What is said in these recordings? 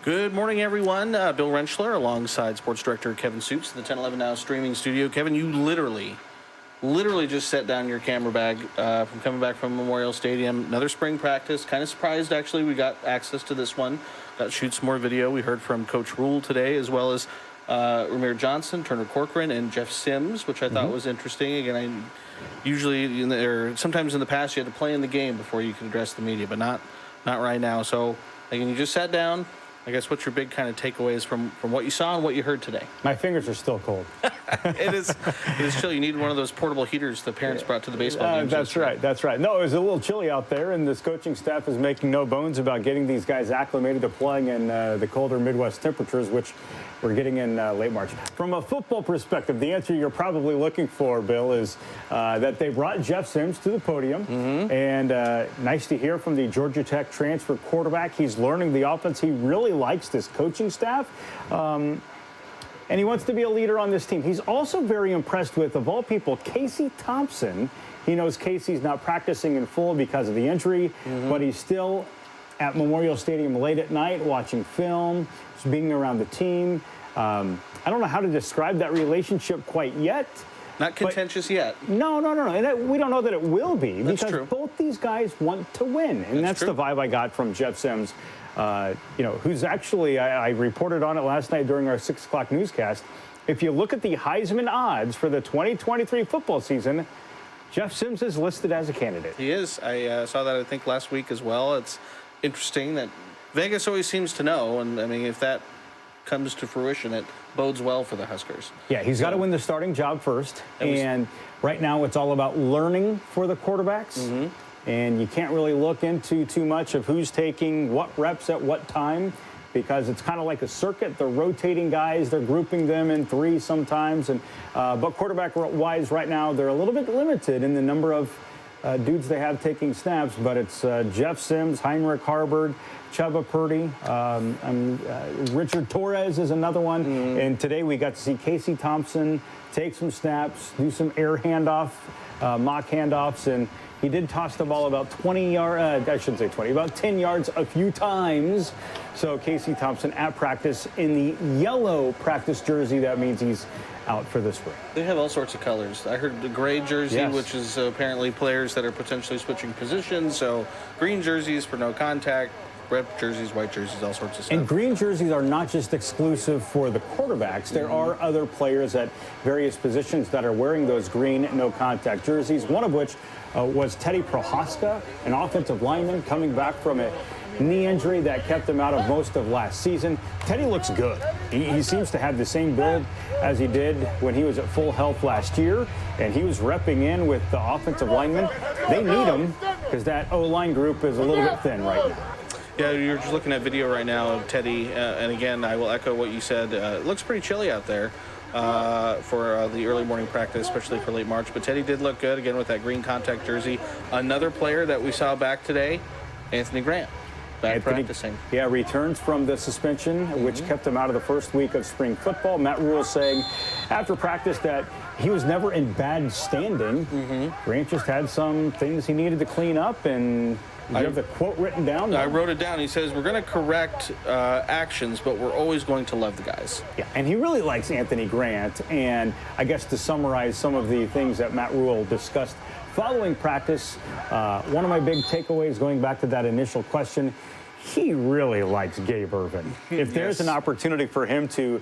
Good morning, everyone. Bill Rentschler alongside Sports Director Kevin Sjuts in the 1011 Now streaming studio. Kevin, you literally just set down your camera bag from coming back from Memorial Stadium. Another spring practice. Kind of surprised, actually, we got access to this one. Got to shoot some more video. We heard from Coach Rule today, as well as Ramir Johnson, Turner Corcoran, and Jeff Sims, which I thought was interesting. Again, sometimes in the past you had to play in the game before you could address the media, but not right now. So again, you just sat down. I guess what's your big kind of takeaways from what you saw and what you heard today? My fingers are still cold. It is chill. You need one of those portable heaters the parents brought to the baseball games. That's right. No, it was a little chilly out there, and this coaching staff is making no bones about getting these guys acclimated to playing in the colder Midwest temperatures, which we're getting in late March. From a football perspective, the answer you're probably looking for, Bill, is that they brought Jeff Sims to the podium. And nice to hear from the Georgia Tech transfer quarterback. He's learning the offense. He really likes this coaching staff. And he wants to be a leader on this team. He's also very impressed with, of all people, Casey Thompson. He knows Casey's not practicing in full because of the injury, but he's still at Memorial Stadium late at night watching film, just being around the team. I don't know how to describe that relationship quite yet. Not contentious yet. No. And we don't know that it will be. That's because true. Both these guys want to win. And that's the vibe I got from Jeff Sims, who's actually, I reported on it last night during our 6 o'clock newscast. If you look at the Heisman odds for the 2023 football season, Jeff Sims is listed as a candidate. He is. I saw that, I think, last week as well. It's interesting that Vegas always seems to know. And, I mean, if that comes to fruition, it bodes well for the Huskers. Yeah, he's got to win the starting job first. And right now it's all about learning for the quarterbacks. And you can't really look into too much of who's taking what reps at what time, because it's kind of like a circuit. They're rotating guys. They're grouping them in three sometimes. And but quarterback-wise right now, they're a little bit limited in the number of dudes they have taking snaps. But it's Jeff Sims, Heinrich Harbord, Chuba Purdy, Richard Torres is another one. And today we got to see Casey Thompson take some snaps, do some air handoff, mock handoffs, and he did toss the ball about 20 yards, I shouldn't say 20, about 10 yards a few times. So Casey Thompson at practice in the yellow practice jersey. That means he's out for the spring. They have all sorts of colors. I heard the gray jersey, which is apparently players that are potentially switching positions. So green jerseys for no contact, red jerseys, white jerseys, all sorts of stuff. And green jerseys are not just exclusive for the quarterbacks. There are other players at various positions that are wearing those green no-contact jerseys, one of which was Teddy Prohaska, an offensive lineman coming back from a knee injury that kept him out of most of last season. Teddy looks good. He seems to have the same build as he did when he was at full health last year, and he was repping in with the offensive linemen. They need him because that O-line group is a little bit thin right now. Yeah, you're just looking at video right now of Teddy, and again, I will echo what you said. It looks pretty chilly out there for the early morning practice, especially for late March. But Teddy did look good, again, with that green contact jersey. Another player that we saw back today, Anthony Grant, practicing. Yeah, returns from the suspension, which kept him out of the first week of spring football. Matt Rule saying after practice that he was never in bad standing. Grant just had some things he needed to clean up, and you have the quote written down? I wrote it down. He says, we're going to correct actions, but we're always going to love the guys. Yeah, and he really likes Anthony Grant. And I guess to summarize some of the things that Matt Rule discussed following practice, one of my big takeaways going back to that initial question, he really likes Gabe Ervin. If there's an opportunity for him to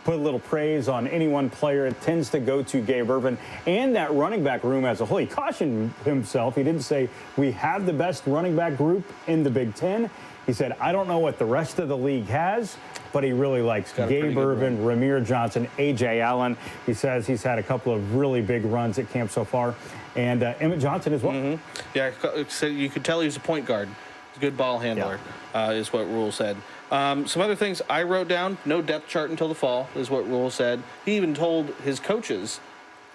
put a little praise on any one player, it tends to go to Gabe Ervin and that running back room as a whole. He cautioned himself. He didn't say we have the best running back group in the Big Ten. He said, I don't know what the rest of the league has, but he really likes Gabe Ervin, Ramir Johnson, A.J. Allen. He says he's had a couple of really big runs at camp so far, and Emmett Johnson as well. Yeah, so you could tell he's a point guard. He's a good ball handler, is what Rule said. Some other things I wrote down, no depth chart until the fall, is what Rule said. He even told his coaches,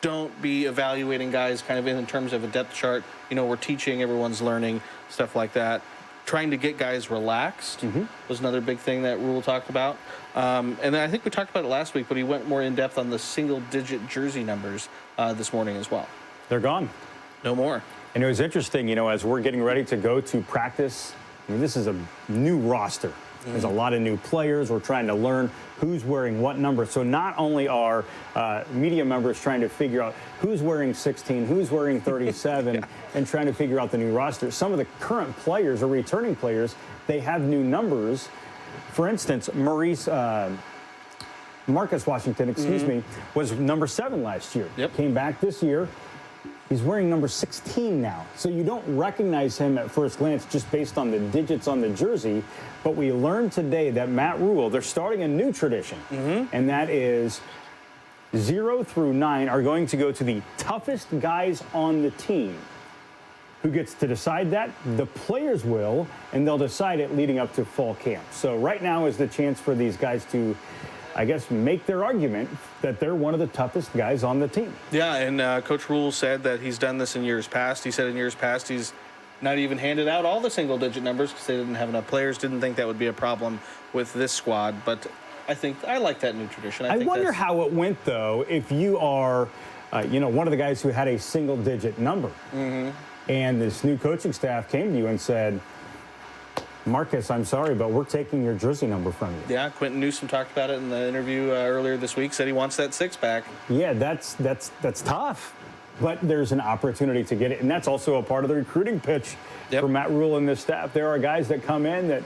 don't be evaluating guys kind of in terms of a depth chart. You know, we're teaching, everyone's learning, stuff like that. Trying to get guys relaxed was another big thing that Rule talked about. And then I think we talked about it last week, but he went more in depth on the single-digit jersey numbers this morning as well. They're gone. No more. And it was interesting, you know, as we're getting ready to go to practice, I mean, this is a new roster. There's a lot of new players. We're trying to learn who's wearing what number. So not only are media members trying to figure out who's wearing 16, who's wearing 37, and trying to figure out the new roster. Some of the current players or returning players, they have new numbers. For instance, Marcus Washington, excuse me, was number 7 last year. Came back this year. He's wearing number 16 now. So you don't recognize him at first glance just based on the digits on the jersey. But we learned today that Matt Rule, they're starting a new tradition. And that is 0 through 9 are going to go to the toughest guys on the team. Who gets to decide that? The players will, and they'll decide it leading up to fall camp. So right now is the chance for these guys to, I guess, make their argument that they're one of the toughest guys on the team. Yeah, and Coach Rule said that he's done this in years past. He said in years past he's not even handed out all the single-digit numbers because they didn't have enough players. Didn't think that would be a problem with this squad, but I like that new tradition. I wonder how it went, though, if you are, one of the guys who had a single-digit number. And this new coaching staff came to you and said, Marcus, I'm sorry, but we're taking your jersey number from you. Yeah, Quentin Newsom talked about it in the interview earlier this week, said he wants that 6-pack. Yeah, that's tough. But there's an opportunity to get it. And that's also a part of the recruiting pitch for Matt Rule and this staff. There are guys that come in that,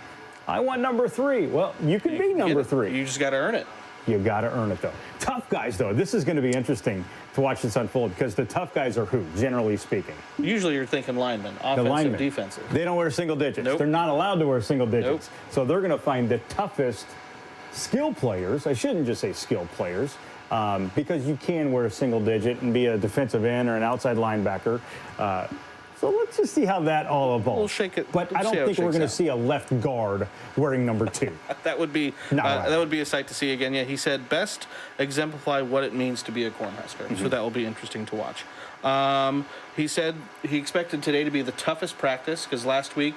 I want number 3. Well, you can be number 3. You just got to earn it. You got to earn it, though. Tough guys, though. This is going to be interesting to watch this unfold because the tough guys are who, generally speaking? Usually you're thinking linemen, offensive, defensive. They don't wear single digits. They're not allowed to wear single digits. So they're going to find the toughest skill players. I shouldn't just say skilled players because you can wear a single digit and be a defensive end or an outside linebacker. So let's just see how that all evolves. We'll shake it. But I don't think we're going to see a left guard wearing number 2. That would be that would be a sight to see again. Yeah, he said best exemplify what it means to be a Cornhusker. So that will be interesting to watch. He said he expected today to be the toughest practice because last week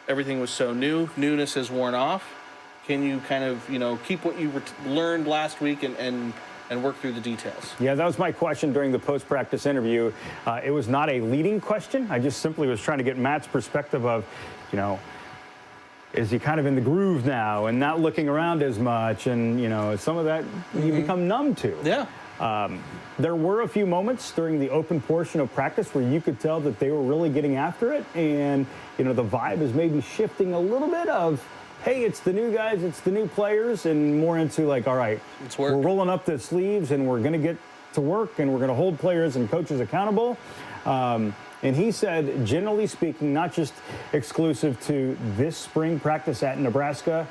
everything was so new. Newness has worn off. Can you kind of keep what you learned last week and work through the details? Yeah, that was my question during the post-practice interview. It was not a leading question. I just simply was trying to get Matt's perspective of, is he kind of in the groove now and not looking around as much? And, some of that you become numb to. Yeah. There were a few moments during the open portion of practice where you could tell that they were really getting after it. And, the vibe is maybe shifting a little bit of, hey, it's the new guys, it's the new players, and more into like, all right, we're rolling up the sleeves and we're going to get to work and we're going to hold players and coaches accountable. And he said, generally speaking, not just exclusive to this spring practice at Nebraska,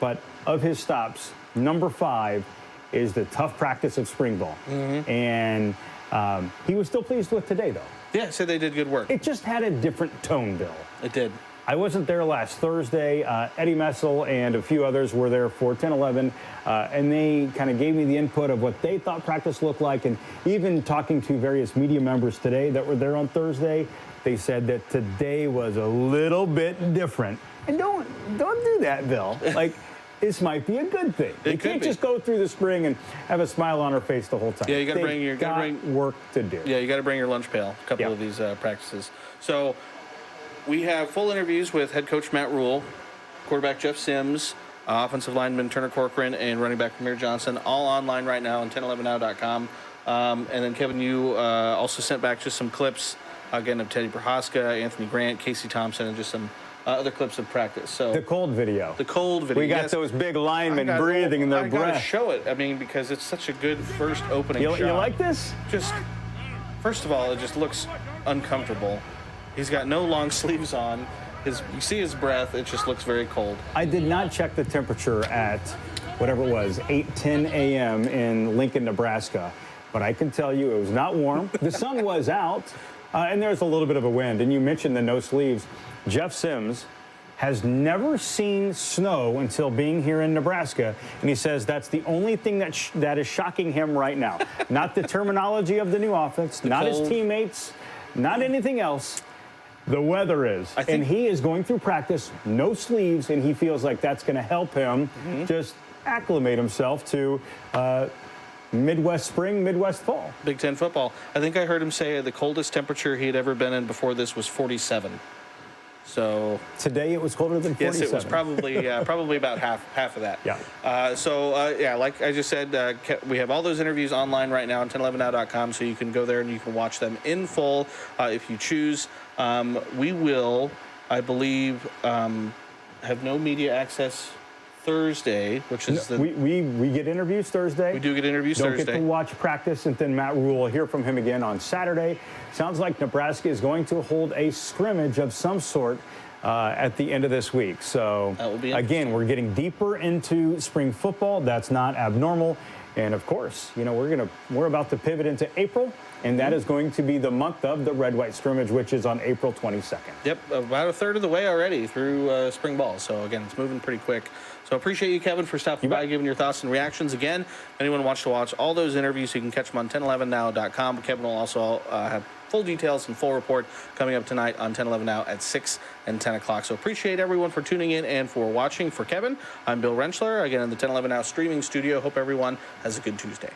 but of his stops, number 5 is the tough practice of spring ball. And he was still pleased with today, though. Yeah, said they did good work. It just had a different tone, Bill. It did. I wasn't there last Thursday. Eddie Messel and a few others were there for 10-11, and they kind of gave me the input of what they thought practice looked like. And even talking to various media members today that were there on Thursday, they said that today was a little bit different. And don't do that, Bill. Like, this might be a good thing. You can't just go through the spring and have a smile on her face the whole time. Yeah, you got to bring work to do. Yeah, you got to bring your lunch pail. A couple of these practices. So we have full interviews with head coach Matt Rule, quarterback Jeff Sims, offensive lineman Turner Corcoran, and running back Amir Johnson, all online right now on 1011now.com. And then, Kevin, you also sent back just some clips, again, of Teddy Prohaska, Anthony Grant, Casey Thompson, and just some other clips of practice. So the cold video. The cold video. We got those big linemen breathing in their breath. I got to show it. I mean, because it's such a good first opening shot. You like this? Just, first of all, it just looks uncomfortable. He's got no long sleeves on. You see his breath. It just looks very cold. I did not check the temperature at whatever it was, 8:10 a.m. in Lincoln, Nebraska. But I can tell you it was not warm. The sun was out, and there's a little bit of a wind. And you mentioned the no sleeves. Jeff Sims has never seen snow until being here in Nebraska, and he says that's the only thing that is shocking him right now. Not the terminology of the new offense, not his teammates, not anything else. The weather is. And he is going through practice, no sleeves, and he feels like that's going to help him just acclimate himself to Midwest spring, Midwest fall. Big Ten football. I think I heard him say the coldest temperature he had ever been in before this was 47. So today it was colder than 47. yes, it was probably about half of that. Yeah. Like I just said, we have all those interviews online right now on 1011now.com, so you can go there and you can watch them in full if you choose. We will, I believe, have no media access Thursday, which is we get interviews Thursday. We do get interviews Thursday. Don't get to watch practice, and then Matt Rule will hear from him again on Saturday. Sounds like Nebraska is going to hold a scrimmage of some sort at the end of this week. So that will be again, we're getting deeper into spring football. That's not abnormal. And of course, you know, we're about to pivot into April, and that is going to be the month of the red-white scrimmage, which is on April 22nd. Yep, about a third of the way already through spring ball. So again, it's moving pretty quick. So appreciate you, Kevin, for stopping by, giving your thoughts and reactions. Again, if anyone wants to watch all those interviews, you can catch them on 1011now.com. Kevin will also have full details and full report coming up tonight on 1011 Now at 6 and 10 o'clock. So appreciate everyone for tuning in and for watching. For Kevin, I'm Bill Rentschler, again in the 1011 Now streaming studio. Hope everyone has a good Tuesday.